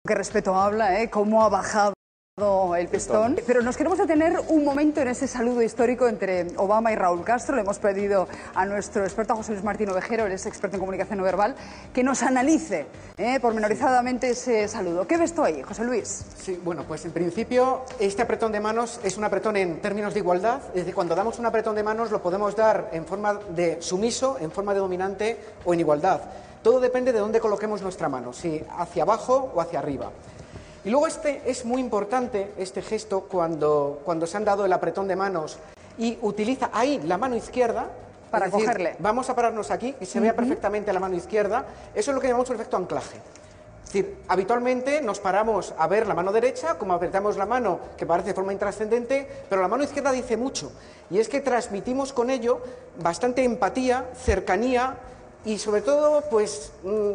Qué respeto habla, cómo ha bajado el pistón. Pero nos queremos detener un momento en ese saludo histórico entre Obama y Raúl Castro. Le hemos pedido a nuestro experto, José Luis Martín Ovejero, él es experto en comunicación no verbal, que nos analice pormenorizadamente ese saludo. ¿Qué ves tú ahí, José Luis? Sí, bueno, pues en principio este apretón de manos es un apretón en términos de igualdad. Es decir, cuando damos un apretón de manos lo podemos dar en forma de sumiso, en forma de dominante o en igualdad. Todo depende de dónde coloquemos nuestra mano, si hacia abajo o hacia arriba. Y luego es muy importante, este gesto, cuando se han dado el apretón de manos y utiliza ahí la mano izquierda. Para decir, cogerle. Vamos a pararnos aquí, que se vea perfectamente la mano izquierda. Eso es lo que llamamos el efecto anclaje. Es decir, habitualmente nos paramos a ver la mano derecha, como apretamos la mano, que parece de forma intrascendente, pero la mano izquierda dice mucho. Y es que transmitimos con ello bastante empatía, cercanía, y sobre todo, pues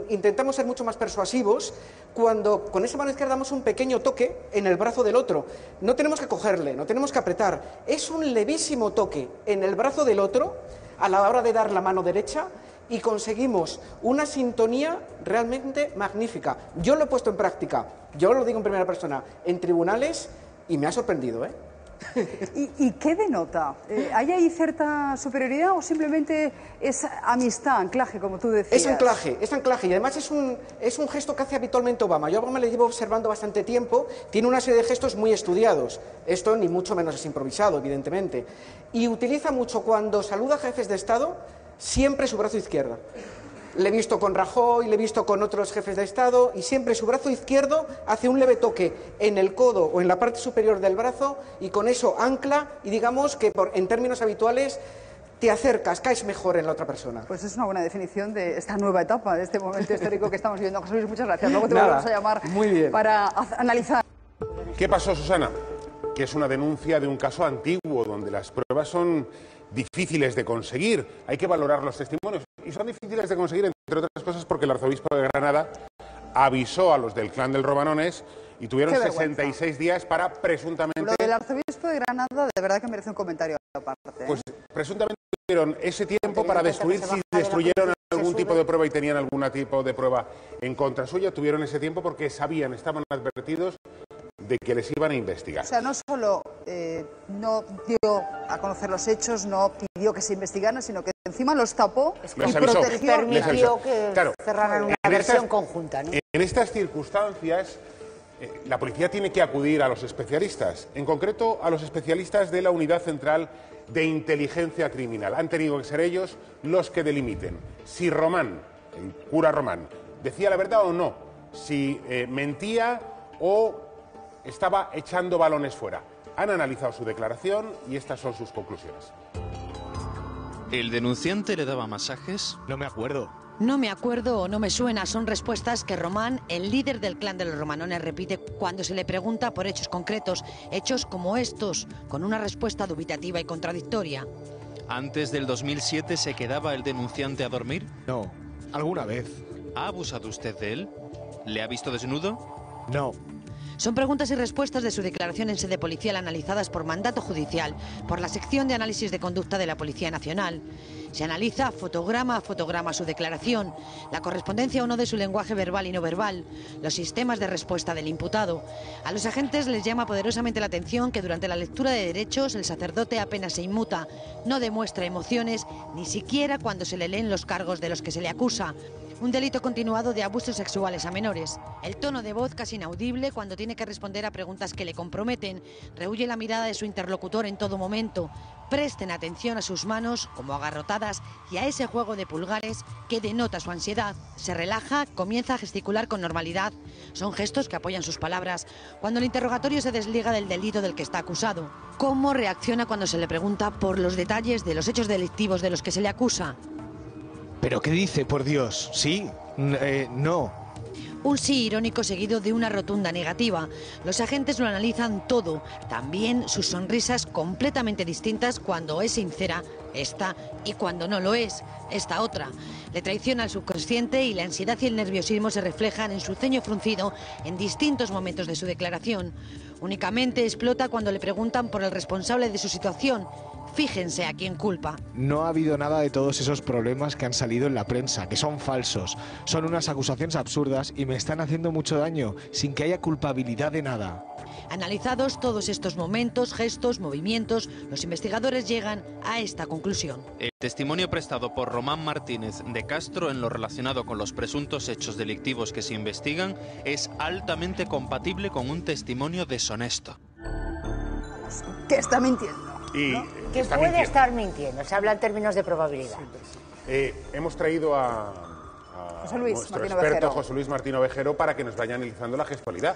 intentamos ser mucho más persuasivos cuando con esa mano izquierda damos un pequeño toque en el brazo del otro. No tenemos que cogerle, no tenemos que apretar. Es un levísimo toque en el brazo del otro a la hora de dar la mano derecha y conseguimos una sintonía realmente magnífica. Yo lo he puesto en práctica, yo lo digo en primera persona, en tribunales y me ha sorprendido, ¿eh? ¿Y qué denota? ¿Hay ahí cierta superioridad o simplemente es amistad, anclaje, como tú decías? Es anclaje y además es un gesto que hace habitualmente Obama. Yo a Obama le llevo observando bastante tiempo, tiene una serie de gestos muy estudiados. Esto ni mucho menos es improvisado, evidentemente. Y utiliza mucho cuando saluda a jefes de Estado, siempre su brazo izquierdo. Le he visto con Rajoy, le he visto con otros jefes de Estado y siempre su brazo izquierdo hace un leve toque en el codo o en la parte superior del brazo y con eso ancla y digamos que en términos habituales te acercas, caes mejor en la otra persona. Pues es una buena definición de esta nueva etapa, de este momento histórico que estamos viviendo. José Luis, muchas gracias. Luego te volvemos a llamar para analizar. ¿Qué pasó, Susana? Que es una denuncia de un caso antiguo donde las pruebas son difíciles de conseguir. Hay que valorar los testimonios. Y son difíciles de conseguir, entre otras cosas, porque el arzobispo de Granada avisó a los del clan del Romanones y tuvieron 66 días para presuntamente... Lo del arzobispo de Granada de verdad que merece un comentario aparte. Pues presuntamente tuvieron ese tiempo para destruir si destruyeron algún tipo de prueba y tenían algún tipo de prueba en contra suya. Tuvieron ese tiempo porque sabían, estaban advertidos de que les iban a investigar. O sea, no solo no dio a conocer los hechos, no pidió que se investigaran, sino que encima los tapó y protegió. Permitió que cerraran una versión conjunta, ¿no? En estas circunstancias, la policía tiene que acudir a los especialistas, en concreto a los especialistas de la Unidad Central de Inteligencia Criminal. Han tenido que ser ellos los que delimiten si Román, el cura Román, decía la verdad o no, si mentía o estaba echando balones fuera. Han analizado su declaración y estas son sus conclusiones. ¿El denunciante le daba masajes? No me acuerdo. No me acuerdo o no me suena son respuestas que Román, el líder del clan de los Romanones, repite cuando se le pregunta por hechos concretos, hechos como estos, con una respuesta dubitativa y contradictoria. ¿Antes del 2007 se quedaba el denunciante a dormir? No, alguna vez. ¿Ha abusado usted de él? ¿Le ha visto desnudo? No. Son preguntas y respuestas de su declaración en sede policial analizadas por mandato judicial por la sección de análisis de conducta de la Policía Nacional. Se analiza fotograma a fotograma su declaración, la correspondencia o no de su lenguaje verbal y no verbal, los sistemas de respuesta del imputado. A los agentes les llama poderosamente la atención que durante la lectura de derechos el sacerdote apenas se inmuta, no demuestra emociones, ni siquiera cuando se le leen los cargos de los que se le acusa. Un delito continuado de abusos sexuales a menores. El tono de voz casi inaudible cuando tiene que responder a preguntas que le comprometen. Rehúye la mirada de su interlocutor en todo momento. Presten atención a sus manos, como agarrotadas, y a ese juego de pulgares que denota su ansiedad. Se relaja, comienza a gesticular con normalidad. Son gestos que apoyan sus palabras. Cuando el interrogatorio se desliga del delito del que está acusado. ¿Cómo reacciona cuando se le pregunta por los detalles de los hechos delictivos de los que se le acusa? ¿Pero qué dice, por Dios? ¿Sí? No. Un sí irónico seguido de una rotunda negativa. Los agentes lo analizan todo, también sus sonrisas completamente distintas cuando es sincera, esta, y cuando no lo es, esta otra. Le traiciona el subconsciente y la ansiedad y el nerviosismo se reflejan en su ceño fruncido en distintos momentos de su declaración. Únicamente explota cuando le preguntan por el responsable de su situación. Fíjense a quién culpa. No ha habido nada de todos esos problemas que han salido en la prensa, que son falsos. Son unas acusaciones absurdas y me están haciendo mucho daño, sin que haya culpabilidad de nada. Analizados todos estos momentos, gestos, movimientos, los investigadores llegan a esta conclusión. El testimonio prestado por Román Martínez de Castro en lo relacionado con los presuntos hechos delictivos que se investigan es altamente compatible con un testimonio deshonesto. Que está mintiendo. Y Que está puede mintiendo. estar mintiendo, se habla en términos de probabilidad. Hemos traído a José Luis nuestro Martín experto Ovejero. José Luis Martín Ovejero para que nos vaya analizando la gestualidad.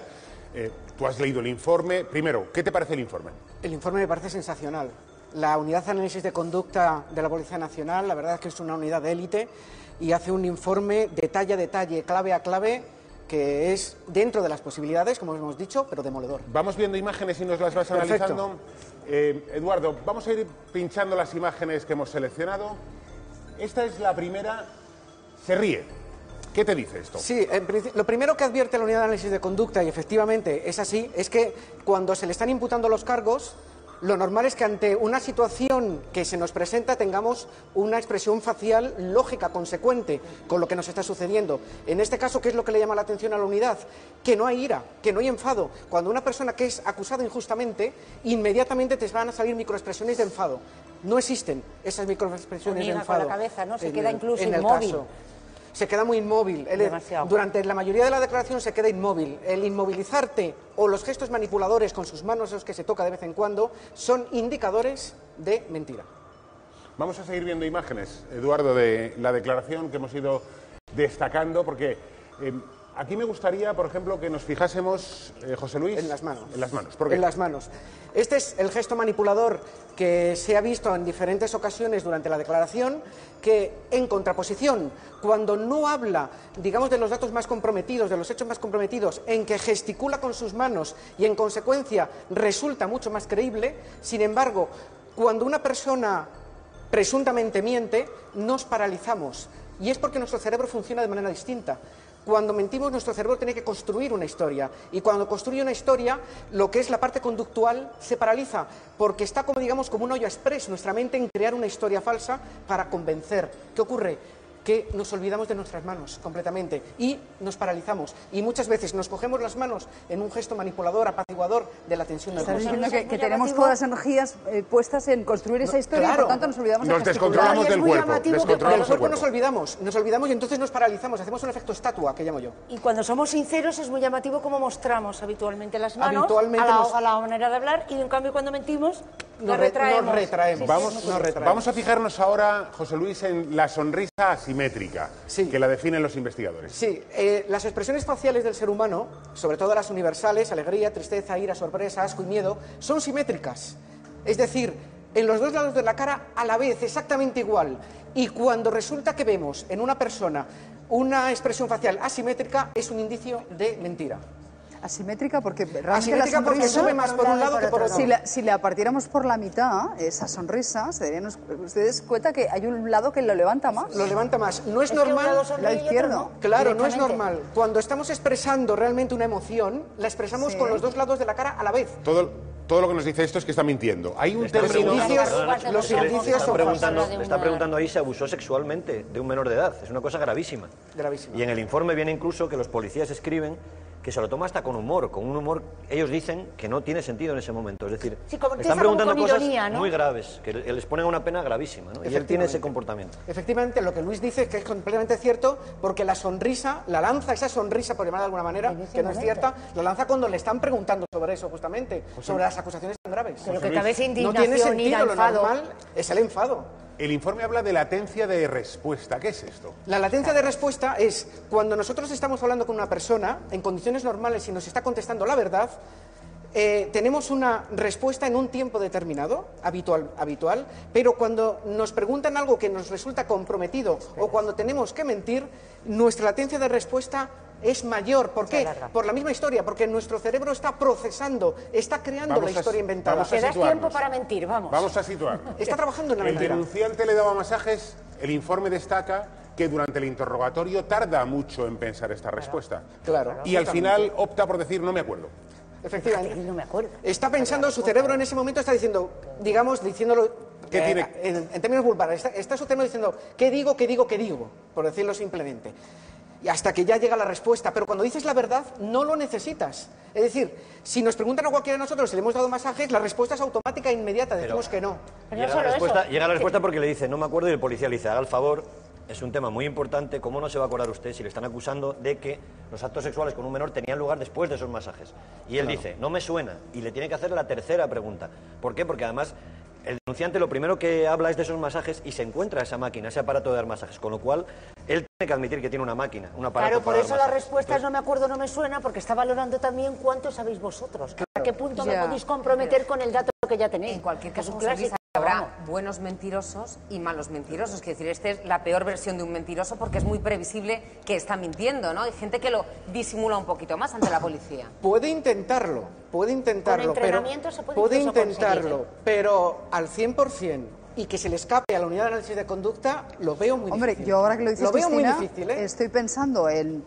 Tú has leído el informe. Primero, ¿qué te parece el informe? El informe me parece sensacional. La unidad de análisis de conducta de la Policía Nacional, la verdad es que es una unidad de élite y hace un informe detalle a detalle, clave a clave, que es dentro de las posibilidades, como hemos dicho, pero demoledor. Vamos viendo imágenes y nos las vas Perfecto. analizando. Eduardo, vamos a ir pinchando las imágenes que hemos seleccionado. Esta es la primera. Se ríe. ¿Qué te dice esto? Sí, lo primero que advierte la unidad de análisis de conducta, y efectivamente es así, es que cuando se le están imputando los cargos, lo normal es que ante una situación que se nos presenta tengamos una expresión facial lógica, consecuente con lo que nos está sucediendo. En este caso, ¿qué es lo que le llama la atención a la unidad? Que no hay ira, que no hay enfado. Cuando una persona que es acusada injustamente, inmediatamente te van a salir microexpresiones de enfado. No existen esas microexpresiones de Niega enfado. con la cabeza, ¿no? Se queda incluso en el inmóvil. caso. Se queda muy inmóvil. Demasiado. Durante la mayoría de la declaración se queda inmóvil. El inmovilizarte o los gestos manipuladores con sus manos, esos que se toca de vez en cuando, son indicadores de mentira. Vamos a seguir viendo imágenes, Eduardo, de la declaración que hemos ido destacando, porque aquí me gustaría, por ejemplo, que nos fijásemos, José Luis... En las manos. En las manos. ¿Por qué? En las manos. Este es el gesto manipulador que se ha visto en diferentes ocasiones durante la declaración, que en contraposición, cuando no habla, digamos, de los datos más comprometidos, de los hechos más comprometidos, en que gesticula con sus manos y en consecuencia resulta mucho más creíble, sin embargo, cuando una persona presuntamente miente, nos paralizamos. Y es porque nuestro cerebro funciona de manera distinta. Cuando mentimos, nuestro cerebro tiene que construir una historia. Y cuando construye una historia, lo que es la parte conductual se paraliza, porque está como, digamos, como un hoyo express, nuestra mente, en crear una historia falsa para convencer. ¿Qué ocurre? Que nos olvidamos de nuestras manos completamente y nos paralizamos. Y muchas veces nos cogemos las manos en un gesto manipulador, apaciguador de la tensión Estás nerviosa. diciendo que tenemos todas las energías puestas en construir esa historia claro. y por tanto nos olvidamos de Nos gesticular. descontrolamos Y es del muy cuerpo. llamativo que Descontrolamos del el cuerpo cuerpo. nos olvidamos y entonces nos paralizamos, hacemos un efecto estatua, que llamo yo. Y cuando somos sinceros es muy llamativo cómo mostramos habitualmente las manos Habitualmente a la manera de hablar, y en cambio cuando mentimos Nos retraemos. retraemos. Vamos a fijarnos ahora, José Luis, en la sonrisa asimétrica, Sí. que la definen los investigadores. Sí, las expresiones faciales del ser humano, sobre todo las universales, alegría, tristeza, ira, sorpresa, asco y miedo, son simétricas. Es decir, en los dos lados de la cara a la vez, exactamente igual. Y cuando resulta que vemos en una persona una expresión facial asimétrica, es un indicio de mentira. Asimétrica porque realmente Asimétrica la porque sonrisa, sube más por un lado que por otro. si la partiéramos por la mitad, esa sonrisa, se darían ustedes cuenta que hay un lado que lo levanta más. Lo levanta más. No es Es que un normal. lado sonríe la y otro izquierda. no, Claro, no es directamente. normal. Cuando estamos expresando realmente una emoción, la expresamos Sí. con los dos lados de la cara a la vez. Todo lo que nos dice esto es que está mintiendo. Hay un Los término... indicios son falsos. Le está preguntando ahí si abusó sexualmente de un menor de edad. Es una cosa gravísima. Gravísimo. Y en el informe viene incluso que los policías escriben que se lo toma hasta con un humor, ellos dicen que no tiene sentido en ese momento. Es decir, Sí, como están empieza preguntando como con cosas ironía, ¿no? muy graves, que les ponen a una pena gravísima, ¿no? Y él tiene ese comportamiento. Efectivamente, lo que Luis dice que es completamente cierto, porque la sonrisa, la lanza, esa sonrisa, por llamarla de alguna manera, que no es cierta, la lanza cuando le están preguntando sobre eso, justamente, sobre las acusaciones tan graves. Pero que cabeza No indignación, tiene sentido, ira, lo enfado. normal es el enfado. El informe habla de latencia de respuesta. ¿Qué es esto? La latencia de respuesta es cuando nosotros estamos hablando con una persona en condiciones normales y nos está contestando la verdad, tenemos una respuesta en un tiempo determinado, habitual, pero cuando nos preguntan algo que nos resulta comprometido o cuando tenemos que mentir, nuestra latencia de respuesta es mayor. ¿Por qué? Por la misma historia, porque nuestro cerebro está procesando, está creando la historia inventada. vamos a Te das situarnos. tiempo para mentir, vamos. Vamos a situarnos. Está trabajando en la El mentira. denunciante le daba masajes. El informe destaca que durante el interrogatorio tarda mucho en pensar esta respuesta. Claro. Y al final opta por decir no me acuerdo. Efectivamente. No me acuerdo. Está pensando, su cerebro en ese momento está diciendo, digamos, diciéndolo ¿Qué tiene? En términos vulgares, está su tema diciendo, ¿qué digo, por decirlo simplemente? Y hasta que ya llega la respuesta, pero cuando dices la verdad, no lo necesitas. Es decir, si nos preguntan a cualquiera de nosotros si le hemos dado masajes, la respuesta es automática e inmediata, decimos que no. Llega la respuesta porque le dice, no me acuerdo, y el policía le dice, haga el favor, es un tema muy importante, ¿cómo no se va a acordar usted si le están acusando de que los actos sexuales con un menor tenían lugar después de esos masajes? Y él dice, no me suena, y le tiene que hacer la tercera pregunta. ¿Por qué? Porque además el denunciante lo primero que habla es de esos masajes y se encuentra esa máquina, ese aparato de dar masajes, con lo cual él tiene que admitir que tiene una máquina, un aparato. Claro, por para eso dar la masajes. respuesta es no me acuerdo, no me suena, porque está valorando también cuánto sabéis vosotros. ¿A qué punto me podéis comprometer con el dato que ya tenéis? En cualquier Que es caso, un José Luis, clásico. habrá buenos mentirosos y malos mentirosos. Es decir, esta es la peor versión de un mentiroso porque es muy previsible que está mintiendo, ¿no? Hay gente que lo disimula un poquito más ante la policía. Puede intentarlo, Con entrenamiento se puede incluso conseguir. Pero al 100%, y que se le escape a la unidad de análisis de conducta, lo veo muy difícil. Hombre, yo ahora que lo dices, lo veo Cristina, muy difícil, ¿eh? estoy pensando en,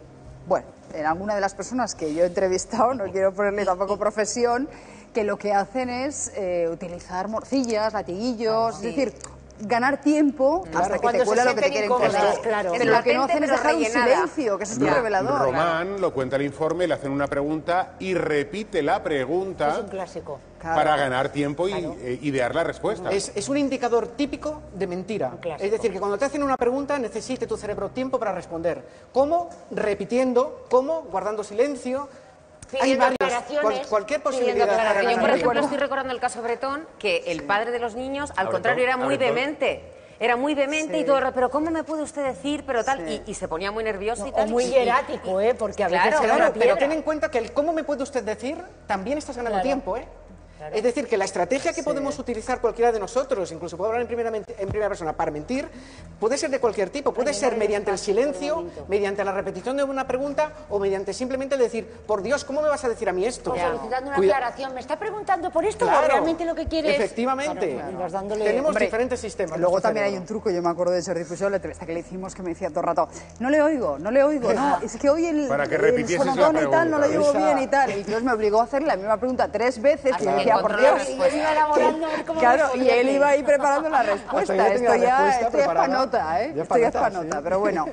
bueno, en alguna de las personas que yo he entrevistado, no quiero ponerle tampoco profesión, que lo que hacen es utilizar morcillas, latiguillos, es decir, ganar tiempo hasta que te cuela lo que te quieren colar. Claro. Pero lo que no hacen es dejar un silencio, que eso es muy revelador. Román lo cuenta el informe, le hacen una pregunta y repite la pregunta. Es un clásico. Para ganar tiempo y idear la respuesta. Es un indicador típico de mentira. Es decir, que cuando te hacen una pregunta necesite tu cerebro tiempo para responder. ¿Cómo? Repitiendo. ¿Cómo? Guardando silencio. Hay varios, cualquier posibilidad. Yo, por ejemplo, estoy recordando el caso Bretón, que el padre de los niños, al contrario, era muy vehemente. Era muy vehemente y todo, pero ¿cómo me puede usted decir? Pero tal, y se ponía muy nervioso y tal. O muy hierático, porque a veces pero ten en cuenta que el cómo me puede usted decir, también estás ganando tiempo, ¿eh? Es decir, que la estrategia que podemos utilizar cualquiera de nosotros, incluso puedo hablar en primera persona, para mentir, puede ser de cualquier tipo. Puede ser mediante el silencio, mediante la repetición de una pregunta o mediante simplemente decir, por Dios, ¿cómo me vas a decir a mí esto? O solicitando una aclaración. ¿Me está preguntando por esto o realmente lo que quiere es...? Efectivamente. Tenemos diferentes sistemas. Luego también hay un truco, yo me acuerdo de Jordi Pujol, la entrevista que le hicimos, que me decía todo el rato, no le oigo, no, es que hoy el sonotón y tal no lo llevo bien y tal. Y entonces me obligó a hacerle la misma pregunta 3 veces y decía, por Dios, y él iba ahí preparando la respuesta. Estoy hasta nota, estoy hasta nota, pero bueno.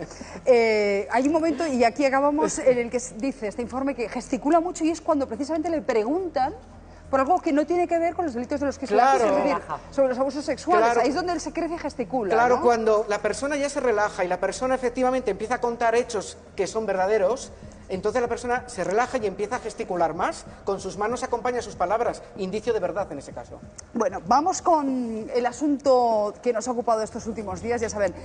Hay un momento, y aquí acabamos, en el que dice este informe que gesticula mucho y es cuando precisamente le preguntan por algo que no tiene que ver con los delitos de los que se acusa, es decir, sobre los abusos sexuales. Ahí es donde él se crece y gesticula. Claro, ¿no? cuando la persona ya se relaja y la persona efectivamente empieza a contar hechos que son verdaderos, entonces la persona se relaja y empieza a gesticular más, con sus manos acompaña sus palabras, indicio de verdad en ese caso. Bueno, vamos con el asunto que nos ha ocupado estos últimos días, ya saben.